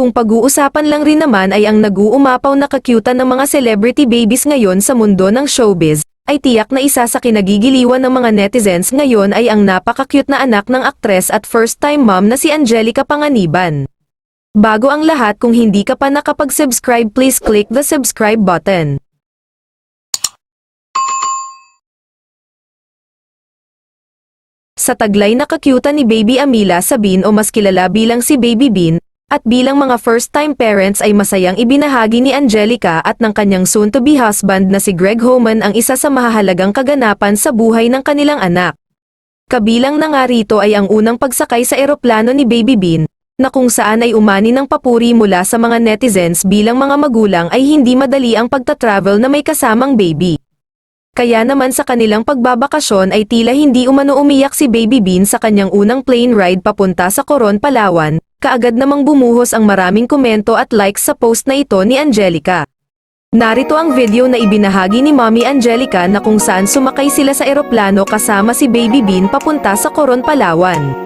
Kung pag-uusapan lang rin naman ay ang nag-uumapaw na kakyutan ng mga celebrity babies ngayon sa mundo ng showbiz, ay tiyak na isa sa kinagigiliwan ng mga netizens ngayon ay ang napaka-cute na anak ng aktres at first-time mom na si Angelica Panganiban. Bago ang lahat, kung hindi ka pa nakapag-subscribe, please click the subscribe button. Sa taglay na kakyutan ni Baby Amila Sabin o mas kilala bilang si Baby Bean, at bilang mga first-time parents ay masayang ibinahagi ni Angelica at ng kanyang soon-to-be husband na si Greg Homan ang isa sa mahahalagang kaganapan sa buhay ng kanilang anak. Kabilang na nga rito ay ang unang pagsakay sa eroplano ni Baby Bean, na kung saan ay umani ng papuri mula sa mga netizens bilang mga magulang ay hindi madali ang pagta-travel na may kasamang baby. Kaya naman sa kanilang pagbabakasyon ay tila hindi umano umiyak si Baby Bean sa kanyang unang plane ride papunta sa Coron, Palawan, kaagad namang bumuhos ang maraming komento at likes sa post na ito ni Angelica. Narito ang video na ibinahagi ni Mommy Angelica na kung saan sumakay sila sa eroplano kasama si Baby Bean papunta sa Coron, Palawan.